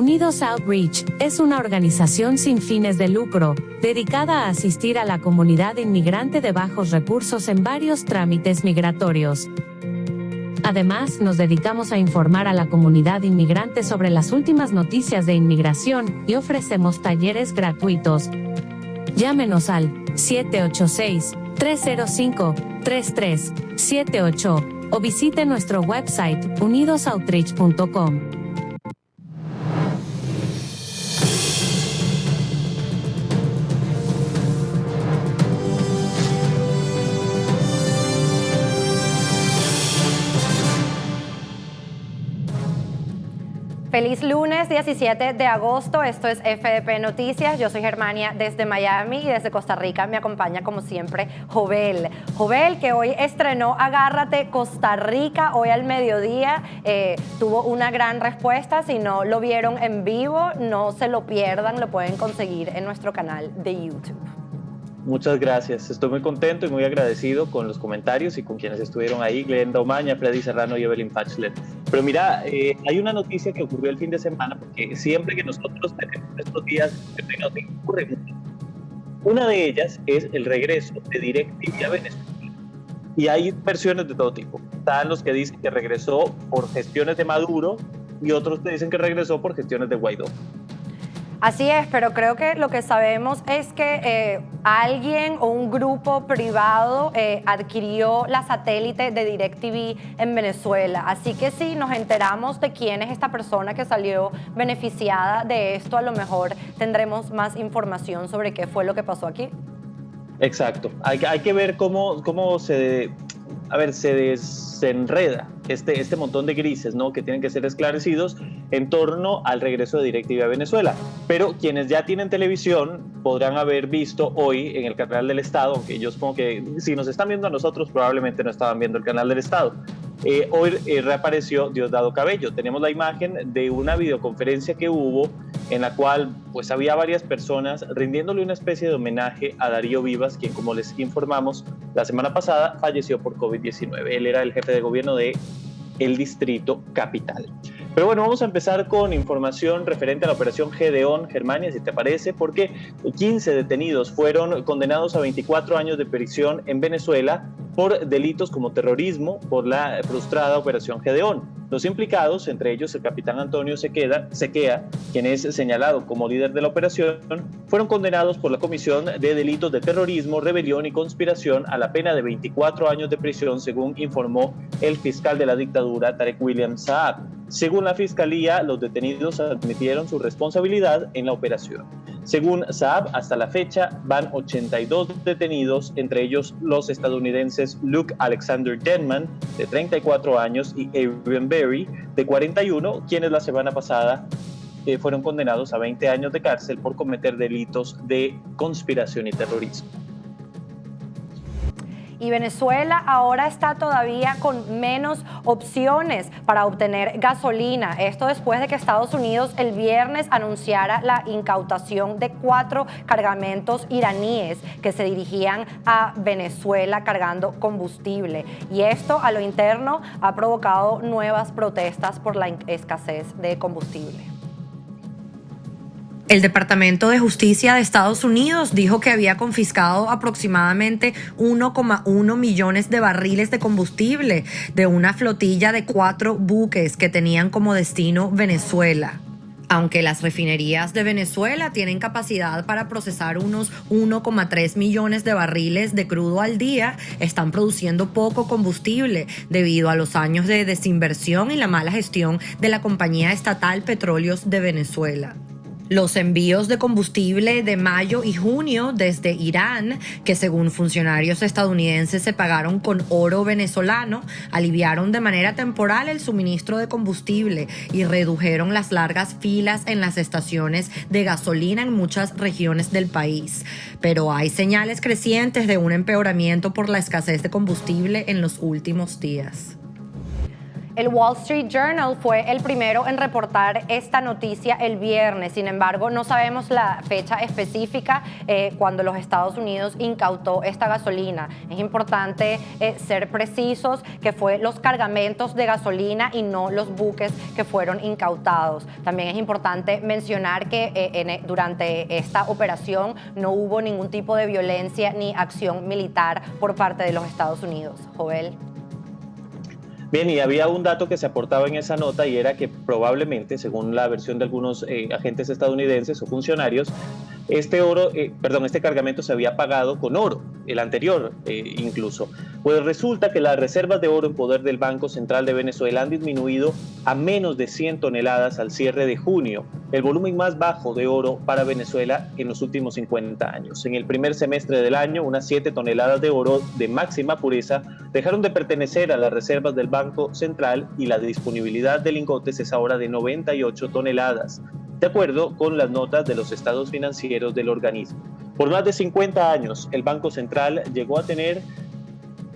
Unidos Outreach es una organización sin fines de lucro, dedicada a asistir a la comunidad inmigrante de bajos recursos en varios trámites migratorios. Además, nos dedicamos a informar a la comunidad inmigrante sobre las últimas noticias de inmigración y ofrecemos talleres gratuitos. Llámenos al 786-305-3378 o visite nuestro website unidosoutreach.com. Feliz lunes 17 de agosto, esto es FDP Noticias, yo soy Germania desde Miami y desde Costa Rica me acompaña como siempre Jovel. Jovel, que hoy estrenó Agárrate Costa Rica, hoy al mediodía, tuvo una gran respuesta. Si no lo vieron en vivo, no se lo pierdan, lo pueden conseguir en nuestro canal de YouTube. Muchas gracias, estoy muy contento y muy agradecido con los comentarios y con quienes estuvieron ahí, Glenda Omaña, Freddy Serrano y Evelyn Fachler. Pero mira, hay una noticia que ocurrió el fin de semana, porque siempre que nosotros tenemos estos días de ocurre mucho. Una de ellas es el regreso de DirecTV a Venezuela. Y hay versiones de todo tipo. Están los que dicen que regresó por gestiones de Maduro y otros que dicen que regresó por gestiones de Guaidó. Así es, pero creo que lo que sabemos es que alguien o un grupo privado adquirió la satélite de DirecTV en Venezuela. Así que si nos enteramos de quién es esta persona que salió beneficiada de esto, a lo mejor tendremos más información sobre qué fue lo que pasó aquí. Exacto. Hay que ver cómo se desenreda este montón de grises, ¿no?, que tienen que ser esclarecidos en torno al regreso de DirecTV a Venezuela. Pero quienes ya tienen televisión podrán haber visto hoy en el canal del Estado, aunque yo supongo que si nos están viendo a nosotros probablemente no estaban viendo el canal del Estado. Hoy reapareció Diosdado Cabello. Tenemos la imagen de una videoconferencia que hubo en la cual pues había varias personas rindiéndole una especie de homenaje a Darío Vivas, quien, como les informamos la semana pasada, falleció por COVID-19. Él era el jefe de gobierno de el Distrito Capital. Pero bueno, vamos a empezar con información referente a la operación Gedeón, Germania, si te parece, porque 15 detenidos fueron condenados a 24 años de prisión en Venezuela por delitos como terrorismo por la frustrada operación Gedeón. Los implicados, entre ellos el capitán Antonio Sequea, quien es señalado como líder de la operación, fueron condenados por la comisión de delitos de terrorismo, rebelión y conspiración a la pena de 24 años de prisión, según informó el fiscal de la dictadura, Tarek William Saab. Según la Fiscalía, los detenidos admitieron su responsabilidad en la operación. Según Saab, hasta la fecha van 82 detenidos, entre ellos los estadounidenses Luke Alexander Denman, de 34 años, y Adrian Berry, de 41, quienes la semana pasada fueron condenados a 20 años de cárcel por cometer delitos de conspiración y terrorismo. Y Venezuela ahora está todavía con menos opciones para obtener gasolina. Esto después de que Estados Unidos el viernes anunciara la incautación de 4 cargamentos iraníes que se dirigían a Venezuela cargando combustible. Y esto a lo interno ha provocado nuevas protestas por la escasez de combustible. El Departamento de Justicia de Estados Unidos dijo que había confiscado aproximadamente 1,1 millones de barriles de combustible de una flotilla de 4 buques que tenían como destino Venezuela. Aunque las refinerías de Venezuela tienen capacidad para procesar unos 1,3 millones de barriles de crudo al día, están produciendo poco combustible debido a los años de desinversión y la mala gestión de la compañía estatal Petróleos de Venezuela. Los envíos de combustible de mayo y junio desde Irán, que según funcionarios estadounidenses se pagaron con oro venezolano, aliviaron de manera temporal el suministro de combustible y redujeron las largas filas en las estaciones de gasolina en muchas regiones del país. Pero hay señales crecientes de un empeoramiento por la escasez de combustible en los últimos días. El Wall Street Journal fue el primero en reportar esta noticia el viernes. Sin embargo, no sabemos la fecha específica cuando los Estados Unidos incautó esta gasolina. Es importante ser precisos que fue los cargamentos de gasolina y no los buques que fueron incautados. También es importante mencionar que durante esta operación no hubo ningún tipo de violencia ni acción militar por parte de los Estados Unidos. Joel. Bien, y había un dato que se aportaba en esa nota y era que probablemente, según la versión de algunos agentes estadounidenses o funcionarios, este cargamento se había pagado con oro, el anterior incluso. Pues resulta que las reservas de oro en poder del Banco Central de Venezuela han disminuido a menos de 100 toneladas al cierre de junio, el volumen más bajo de oro para Venezuela en los últimos 50 años. En el primer semestre del año, unas 7 toneladas de oro de máxima pureza dejaron de pertenecer a las reservas del Banco Central y la disponibilidad de lingotes es ahora de 98 toneladas. De acuerdo con las notas de los estados financieros del organismo. Por más de 50 años, el Banco Central llegó a tener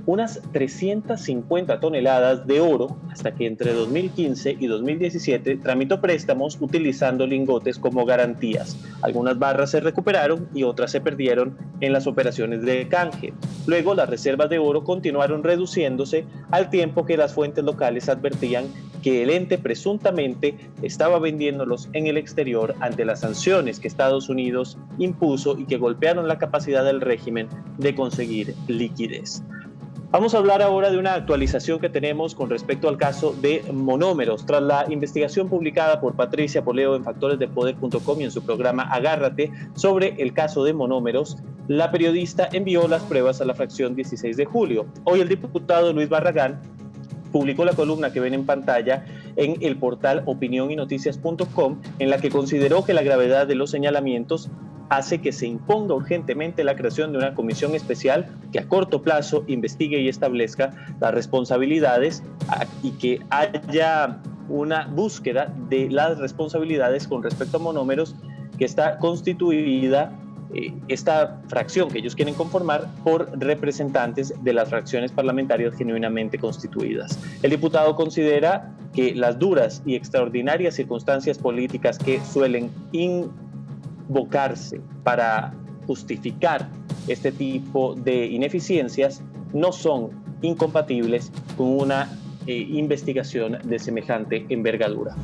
unas 350 toneladas de oro hasta que entre 2015 y 2017 tramitó préstamos utilizando lingotes como garantías. Algunas barras se recuperaron y otras se perdieron en las operaciones de canje. Luego, las reservas de oro continuaron reduciéndose al tiempo que las fuentes locales advertían que el ente presuntamente estaba vendiéndolos en el exterior ante las sanciones que Estados Unidos impuso y que golpearon la capacidad del régimen de conseguir liquidez. Vamos a hablar ahora de una actualización que tenemos con respecto al caso de monómeros. Tras la investigación publicada por Patricia Poleo en factoresdepoder.com y en su programa Agárrate sobre el caso de monómeros, la periodista envió las pruebas a la fracción 16 de julio. Hoy el diputado Luis Barragán publicó la columna que ven en pantalla en el portal opinioninoticias.com, en la que consideró que la gravedad de los señalamientos hace que se imponga urgentemente la creación de una comisión especial que a corto plazo investigue y establezca las responsabilidades y que haya una búsqueda de las responsabilidades con respecto a monómeros, que está constituida esta fracción que ellos quieren conformar por representantes de las fracciones parlamentarias genuinamente constituidas. El diputado considera que las duras y extraordinarias circunstancias políticas que suelen invocarse para justificar este tipo de ineficiencias no son incompatibles con una investigación de semejante envergadura.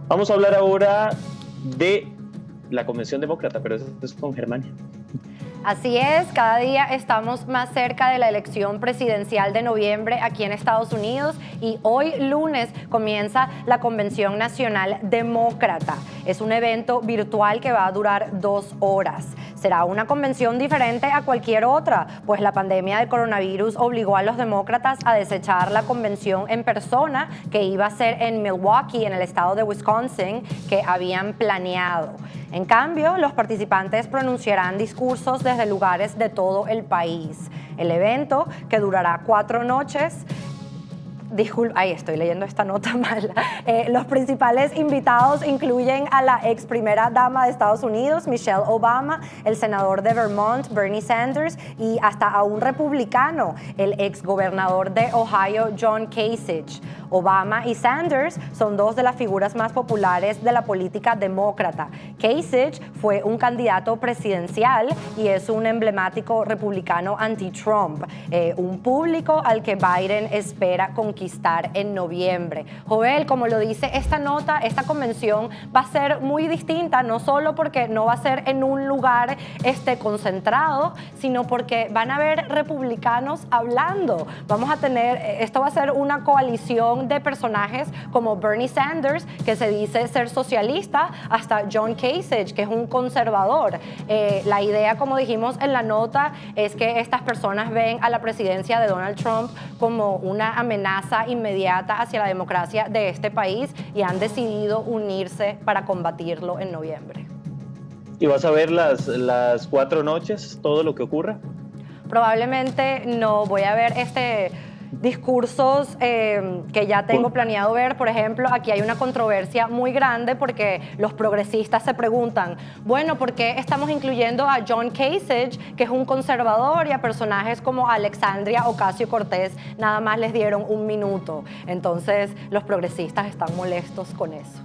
Vamos a hablar ahora de la Convención Demócrata, pero eso es con Germania. Así es, cada día estamos más cerca de la elección presidencial de noviembre aquí en Estados Unidos y hoy lunes comienza la Convención Nacional Demócrata. Es un evento virtual que va a durar 2 horas. Será una convención diferente a cualquier otra, pues la pandemia del coronavirus obligó a los demócratas a desechar la convención en persona que iba a ser en Milwaukee, en el estado de Wisconsin, que habían planeado. En cambio, los participantes pronunciarán discursos desde lugares de todo el país. El evento, que durará 4 noches, ahí estoy leyendo esta nota mal. Los principales invitados incluyen a la ex primera dama de Estados Unidos, Michelle Obama, el senador de Vermont, Bernie Sanders, y hasta a un republicano, el ex gobernador de Ohio, John Kasich. Obama y Sanders son 2 de las figuras más populares de la política demócrata. Kasich fue un candidato presidencial y es un emblemático republicano anti-Trump, un público al que Biden espera conquistar en noviembre. Joel, como lo dice esta nota, esta convención va a ser muy distinta, no solo porque no va a ser en un lugar concentrado, sino porque van a haber republicanos hablando. Esto va a ser una coalición de personajes como Bernie Sanders, que se dice ser socialista, hasta John Kasich, que es un conservador. La idea, como dijimos en la nota, es que estas personas ven a la presidencia de Donald Trump como una amenaza inmediata hacia la democracia de este país y han decidido unirse para combatirlo en noviembre. ¿Y vas a ver las 4 noches, todo lo que ocurra? Probablemente no. Voy a ver discursos que ya tengo planeado ver. Por ejemplo, aquí hay una controversia muy grande porque los progresistas se preguntan, bueno, ¿por qué estamos incluyendo a John Kasich, que es un conservador, y a personajes como Alexandria Ocasio-Cortez nada más les dieron 1 minuto? Entonces, los progresistas están molestos con eso.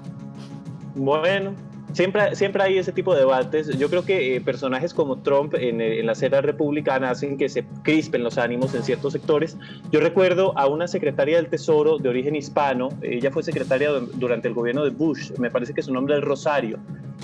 Bueno, siempre hay ese tipo de debates. Yo creo que personajes como Trump en la escena republicana hacen que se crispen los ánimos en ciertos sectores. Yo recuerdo a una secretaria del Tesoro de origen hispano. Ella fue secretaria durante el gobierno de Bush, me parece que su nombre es Rosario.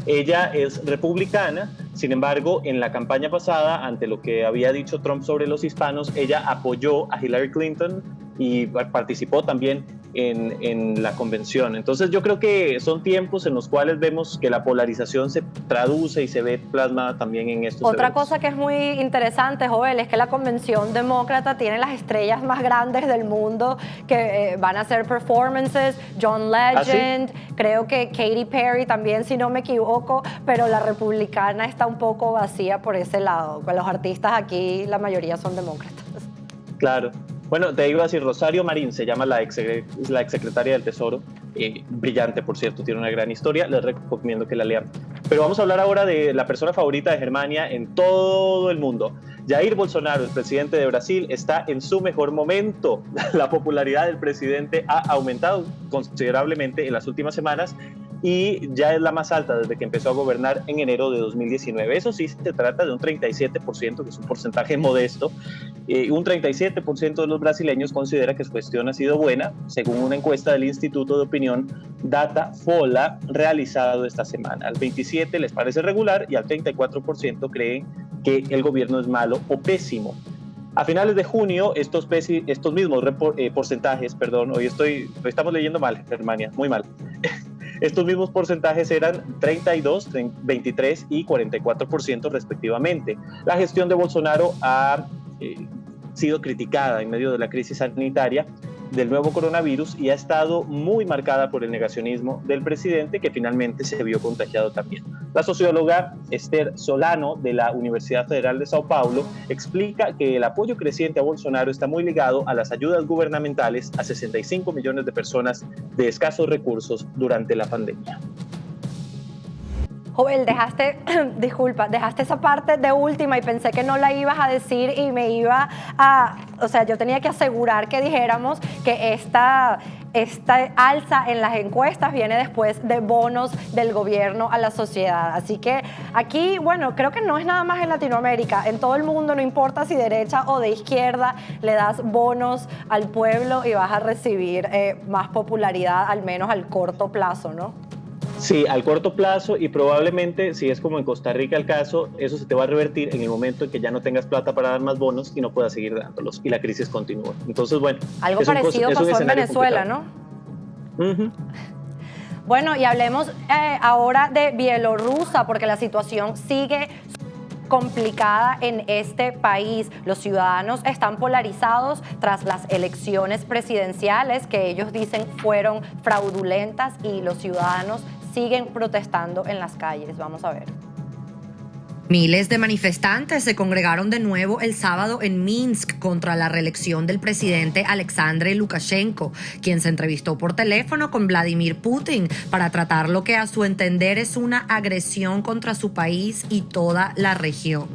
Ella es republicana, sin embargo, en la campaña pasada, ante lo que había dicho Trump sobre los hispanos, ella apoyó a Hillary Clinton y participó también en la convención. Entonces yo creo que son tiempos en los cuales vemos que la polarización se traduce y se ve plasmada también en estos Otra eventos. cosa que es muy interesante, Joel, es que la convención demócrata tiene las estrellas más grandes del mundo que van a hacer performances. John Legend, ¿Ah, sí? Creo que Katy Perry también, si no me equivoco, pero la republicana está un poco vacía por ese lado. Con los artistas aquí, la mayoría son demócratas. Claro. Bueno, te iba a decir, Rosario Marín se llama la exsecretaria del Tesoro, brillante, por cierto, tiene una gran historia, les recomiendo que la lean. Pero vamos a hablar ahora de la persona favorita de Germania en todo el mundo. Jair Bolsonaro, el presidente de Brasil, está en su mejor momento. La popularidad del presidente ha aumentado considerablemente en las últimas semanas y ya es la más alta desde que empezó a gobernar en enero de 2019. Eso sí, se trata de un 37%, que es un porcentaje modesto. Un 37% de los brasileños considera que su gestión ha sido buena, según una encuesta del Instituto de Opinión Datafolha realizado esta semana. Al 27% les parece regular y al 34% creen que el gobierno es malo o pésimo. A finales de junio, estos mismos porcentajes, hoy estamos leyendo mal, Germania, muy mal. Estos mismos porcentajes eran 32, 23 y 44% respectivamente. La gestión de Bolsonaro ha sido criticada en medio de la crisis sanitaria del nuevo coronavirus y ha estado muy marcada por el negacionismo del presidente, que finalmente se vio contagiado también. La socióloga Esther Solano de la Universidad Federal de Sao Paulo explica que el apoyo creciente a Bolsonaro está muy ligado a las ayudas gubernamentales a 65 millones de personas de escasos recursos durante la pandemia. Joel, dejaste esa parte de última y pensé que no la ibas a decir y me iba a... O sea, yo tenía que asegurar que dijéramos que esta alza en las encuestas viene después de bonos del gobierno a la sociedad. Así que aquí, bueno, creo que no es nada más en Latinoamérica. En todo el mundo, no importa si derecha o de izquierda, le das bonos al pueblo y vas a recibir más popularidad, al menos al corto plazo, ¿no? Sí, al corto plazo, y probablemente, si es como en Costa Rica el caso, eso se te va a revertir en el momento en que ya no tengas plata para dar más bonos y no puedas seguir dándolos y la crisis continúa. Entonces, bueno. Algo parecido pasó en Venezuela, complicado, ¿no? Uh-huh. Bueno, y hablemos ahora de Bielorrusia, porque la situación sigue complicada en este país. Los ciudadanos están polarizados tras las elecciones presidenciales que ellos dicen fueron fraudulentas y los ciudadanos siguen protestando en las calles. Vamos a ver. Miles de manifestantes se congregaron de nuevo el sábado en Minsk contra la reelección del presidente Alexander Lukashenko, quien se entrevistó por teléfono con Vladimir Putin para tratar lo que a su entender es una agresión contra su país y toda la región.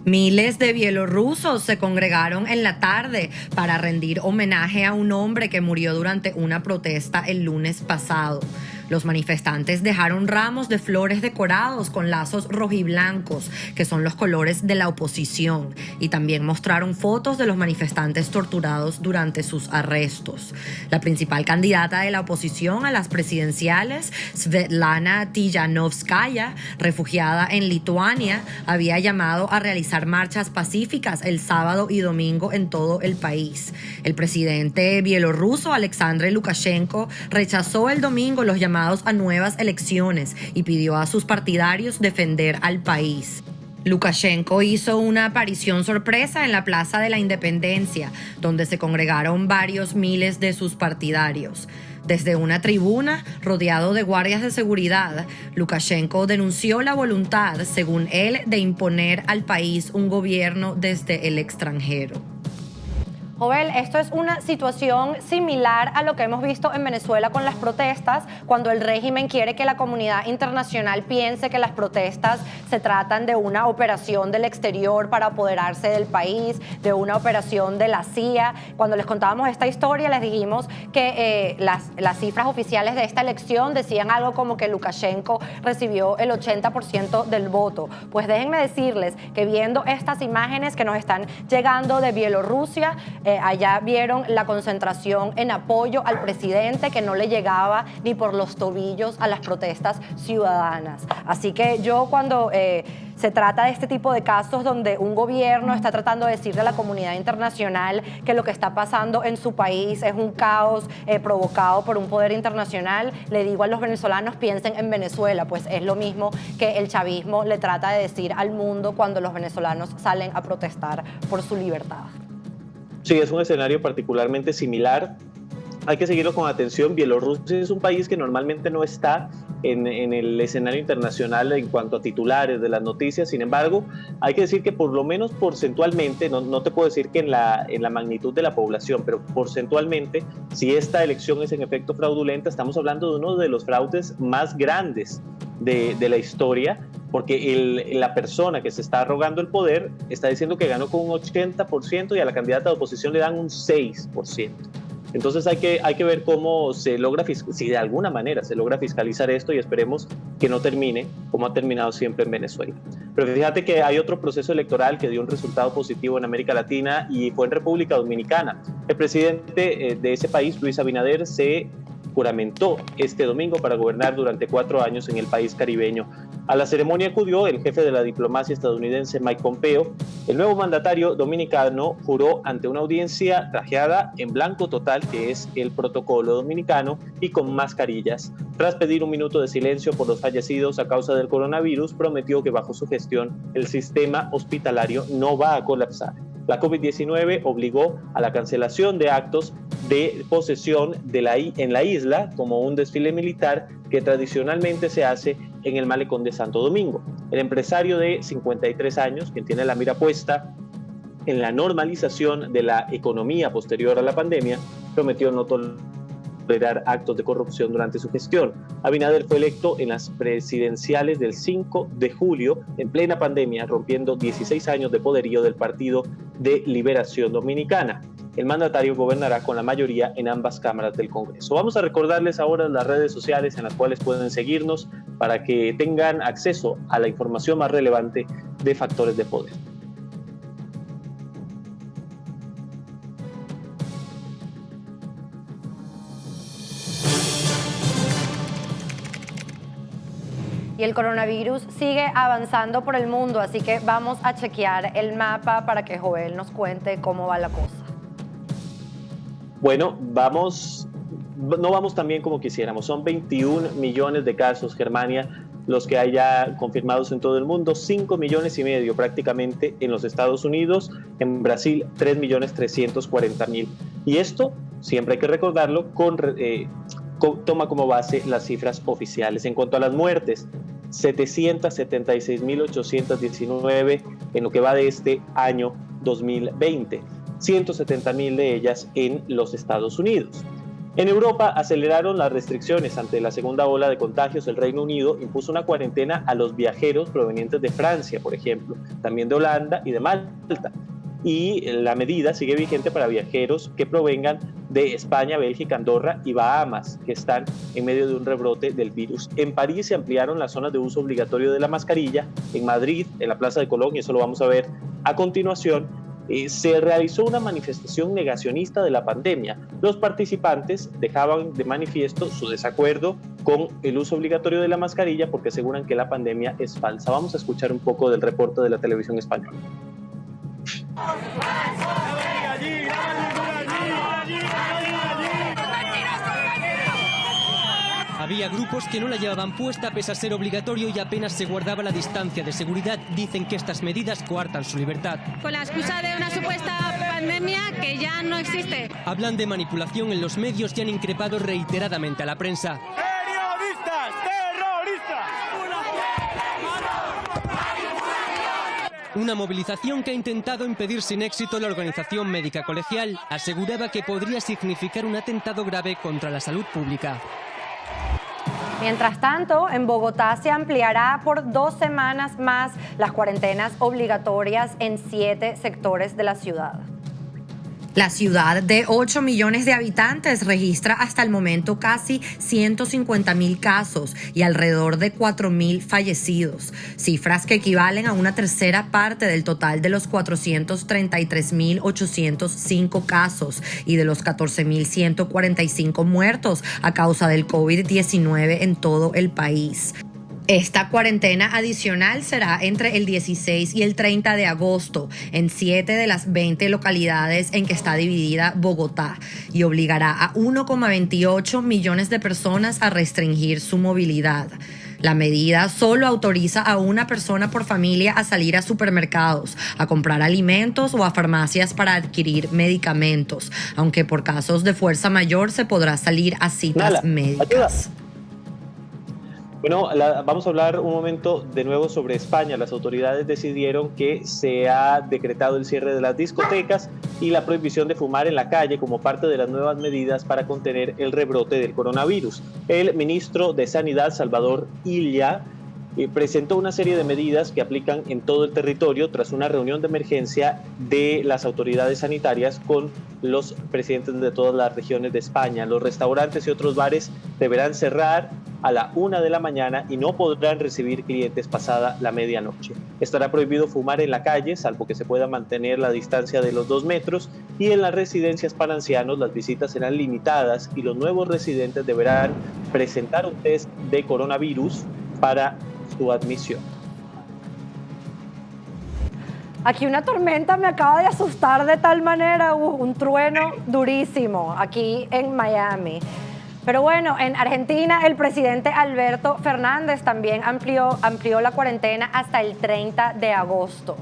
Miles de bielorrusos se congregaron en la tarde para rendir homenaje a un hombre que murió durante una protesta el lunes pasado. Los manifestantes dejaron ramos de flores decorados con lazos rojiblancos, que son los colores de la oposición, y también mostraron fotos de los manifestantes torturados durante sus arrestos. La principal candidata de la oposición a las presidenciales, Svetlana Tijanovskaya, refugiada en Lituania, había llamado a realizar marchas pacíficas el sábado y domingo en todo el país. El presidente bielorruso Alexander Lukashenko rechazó el domingo los llamados a nuevas elecciones y pidió a sus partidarios defender al país. Lukashenko hizo una aparición sorpresa en la Plaza de la Independencia, donde se congregaron varios miles de sus partidarios. Desde una tribuna, rodeado de guardias de seguridad, Lukashenko denunció la voluntad, según él, de imponer al país un gobierno desde el extranjero. Joel, esto es una situación similar a lo que hemos visto en Venezuela con las protestas, cuando el régimen quiere que la comunidad internacional piense que las protestas se tratan de una operación del exterior para apoderarse del país, de una operación de la CIA. Cuando les contábamos esta historia, les dijimos que las cifras oficiales de esta elección decían algo como que Lukashenko recibió el 80% del voto. Pues déjenme decirles que viendo estas imágenes que nos están llegando de Bielorrusia, allá vieron la concentración en apoyo al presidente que no le llegaba ni por los tobillos a las protestas ciudadanas. Así que yo cuando se trata de este tipo de casos donde un gobierno está tratando de decirle a la comunidad internacional que lo que está pasando en su país es un caos provocado por un poder internacional, le digo a los venezolanos, piensen en Venezuela, pues es lo mismo que el chavismo le trata de decir al mundo cuando los venezolanos salen a protestar por su libertad. Sí, es un escenario particularmente similar. Hay que seguirlo con atención. Bielorrusia es un país que normalmente no está en el escenario internacional en cuanto a titulares de las noticias. Sin embargo, hay que decir que por lo menos porcentualmente, no te puedo decir que en la magnitud de la población, pero porcentualmente, si esta elección es en efecto fraudulenta, estamos hablando de uno de los fraudes más grandes de la historia, porque la persona que se está arrogando el poder está diciendo que ganó con un 80% y a la candidata de oposición le dan un 6%. Entonces hay que ver cómo se logra, si de alguna manera se logra fiscalizar esto, y esperemos que no termine como ha terminado siempre en Venezuela. Pero fíjate que hay otro proceso electoral que dio un resultado positivo en América Latina y fue en República Dominicana. El presidente de ese país, Luis Abinader, se juramentó este domingo para gobernar durante 4 años en el país caribeño. A la ceremonia acudió el jefe de la diplomacia estadounidense, Mike Pompeo. El nuevo mandatario dominicano juró ante una audiencia trajeada en blanco total, que es el protocolo dominicano, y con mascarillas. Tras pedir un minuto de silencio por los fallecidos a causa del coronavirus, prometió que bajo su gestión el sistema hospitalario no va a colapsar. La COVID-19 obligó a la cancelación de actos de posesión en la isla, como un desfile militar que tradicionalmente se hace en el malecón de Santo Domingo. El empresario de 53 años, quien tiene la mira puesta en la normalización de la economía posterior a la pandemia, prometió no tolerar actos de corrupción durante su gestión. Abinader fue electo en las presidenciales del 5 de julio, en plena pandemia, rompiendo 16 años de poderío del Partido de Liberación Dominicana. El mandatario gobernará con la mayoría en ambas cámaras del Congreso. Vamos a recordarles ahora las redes sociales en las cuales pueden seguirnos para que tengan acceso a la información más relevante de Factores de Poder. Y el coronavirus sigue avanzando por el mundo, así que vamos a chequear el mapa para que Joel nos cuente cómo va la cosa. Bueno, no vamos tan bien como quisiéramos. Son 21 millones de casos, Germania, los que hay ya confirmados en todo el mundo, 5,5 millones prácticamente en los Estados Unidos, en Brasil 3.340.000. Y esto, siempre hay que recordarlo, toma como base las cifras oficiales. En cuanto a las muertes, 776.819 en lo que va de este año 2020. 170.000 de ellas en los Estados Unidos. En Europa aceleraron las restricciones ante la segunda ola de contagios. El Reino Unido impuso una cuarentena a los viajeros provenientes de Francia, por ejemplo, también de Holanda y de Malta. Y la medida sigue vigente para viajeros que provengan de España, Bélgica, Andorra y Bahamas, que están en medio de un rebrote del virus. En París se ampliaron las zonas de uso obligatorio de la mascarilla. En Madrid, en la Plaza de Colón, y eso lo vamos a ver a continuación, se realizó una manifestación negacionista de la pandemia. Los participantes dejaban de manifiesto su desacuerdo con el uso obligatorio de la mascarilla porque aseguran que la pandemia es falsa. Vamos a escuchar un poco del reporte de la televisión española. Había grupos que no la llevaban puesta pese a ser obligatorio y apenas se guardaba la distancia de seguridad. Dicen que estas medidas coartan su libertad. Con la excusa de una supuesta pandemia que ya no existe. Hablan de manipulación en los medios y han increpado reiteradamente a la prensa. Una movilización que ha intentado impedir sin éxito la Organización Médica Colegial. Aseguraba que podría significar un atentado grave contra la salud pública. Mientras tanto, en Bogotá se ampliará por 2 semanas más las cuarentenas obligatorias en 7 sectores de la ciudad. La ciudad de 8 millones de habitantes registra hasta el momento casi 150.000 casos y alrededor de 4.000 fallecidos, cifras que equivalen a una tercera parte del total de los 433.805 casos y de los 14.145 muertos a causa del COVID-19 en todo el país. Esta cuarentena adicional será entre el 16 y el 30 de agosto en 7 de las 20 localidades en que está dividida Bogotá y obligará a 1,28 millones de personas a restringir su movilidad. La medida solo autoriza a una persona por familia a salir a supermercados, a comprar alimentos o a farmacias para adquirir medicamentos, aunque por casos de fuerza mayor se podrá salir a citas médicas. Bueno, vamos a hablar un momento de nuevo sobre España. Las autoridades decidieron que se ha decretado el cierre de las discotecas y la prohibición de fumar en la calle como parte de las nuevas medidas para contener el rebrote del coronavirus. El ministro de Sanidad, Salvador Illa, presentó una serie de medidas que aplican en todo el territorio tras una reunión de emergencia de las autoridades sanitarias con los presidentes de todas las regiones de España. Los restaurantes y otros bares deberán cerrar a la 1 de la mañana y no podrán recibir clientes pasada la medianoche. Estará prohibido fumar en la calle, salvo que se pueda mantener la distancia de los 2 metros, y en las residencias para ancianos las visitas serán limitadas y los nuevos residentes deberán presentar un test de coronavirus para su admisión. Aquí una tormenta me acaba de asustar de tal manera, un trueno durísimo aquí en Miami. Pero bueno, en Argentina el presidente Alberto Fernández también amplió la cuarentena hasta el 30 de agosto.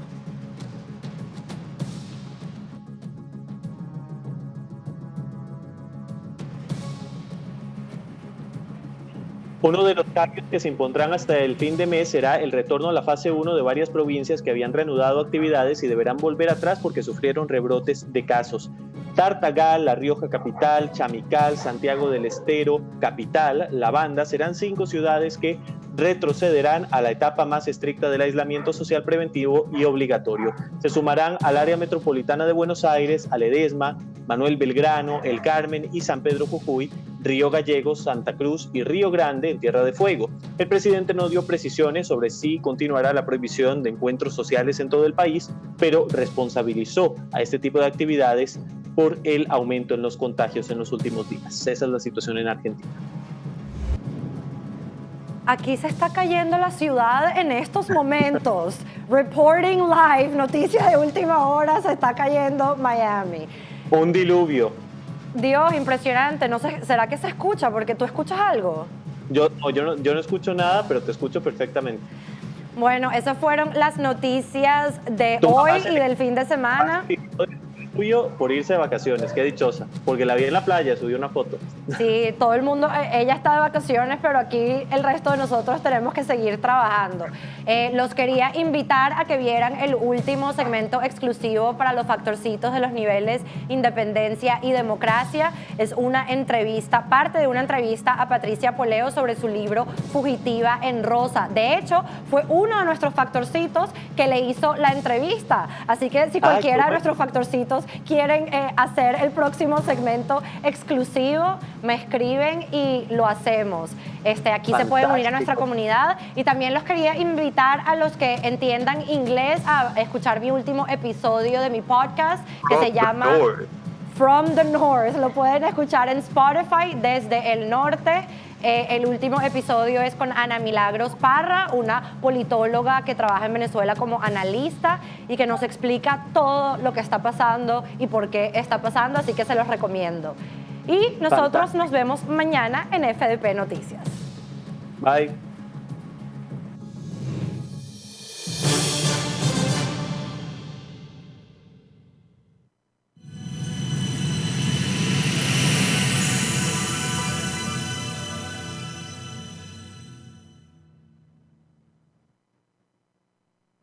Uno de los cambios que se impondrán hasta el fin de mes será el retorno a la fase 1 de varias provincias que habían reanudado actividades y deberán volver atrás porque sufrieron rebrotes de casos. Tartagal, La Rioja Capital, Chamical, Santiago del Estero, Capital, La Banda serán 5 ciudades que retrocederán a la etapa más estricta del aislamiento social preventivo y obligatorio. Se sumarán al área metropolitana de Buenos Aires, a Ledesma, Manuel Belgrano, El Carmen y San Pedro Jujuy, Río Gallegos, Santa Cruz y Río Grande en Tierra de Fuego. El presidente no dio precisiones sobre si continuará la prohibición de encuentros sociales en todo el país, pero responsabilizó a este tipo de actividades por el aumento en los contagios en los últimos días. Esa es la situación en Argentina. Aquí se está cayendo la ciudad en estos momentos. Reporting live, noticias de última hora, se está cayendo Miami. Un diluvio. Dios, impresionante. No sé, ¿será que se escucha? Porque tú escuchas algo. Yo no escucho nada, pero te escucho perfectamente. Bueno, esas fueron las noticias de hoy y del fin de semana. Por irse de vacaciones, qué dichosa, porque la vi en la playa, subió una foto. Sí, todo el mundo, ella está de vacaciones, pero aquí el resto de nosotros tenemos que seguir trabajando. Los quería invitar a que vieran el último segmento exclusivo para los factorcitos de los niveles Independencia y Democracia. Es una entrevista, parte de una entrevista a Patricia Poleo sobre su libro Fugitiva en Rosa. De hecho, fue uno de nuestros factorcitos que le hizo la entrevista. Así que si cualquiera de nuestros factorcitos quieren hacer el próximo segmento exclusivo, me escriben y lo hacemos. Aquí se pueden unir a nuestra comunidad y también los quería invitar a los que entiendan inglés a escuchar mi último episodio de mi podcast que se llama From the North. Lo pueden escuchar en Spotify desde el norte. El último episodio es con Ana Milagros Parra, una politóloga que trabaja en Venezuela como analista y que nos explica todo lo que está pasando y por qué está pasando, así que se los recomiendo. Y nosotros nos vemos mañana en FDP Noticias. Bye.